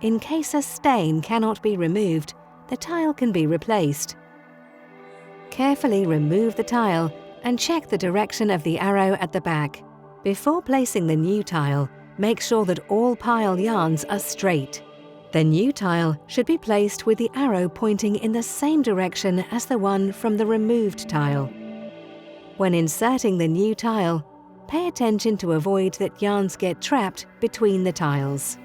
In case a stain cannot be removed, the tile can be replaced. Carefully remove the tile and check the direction of the arrow at the back. Before placing the new tile, make sure that all pile yarns are straight. The new tile should be placed with the arrow pointing in the same direction as the one from the removed tile. When inserting the new tile, pay attention to avoid that yarns get trapped between the tiles.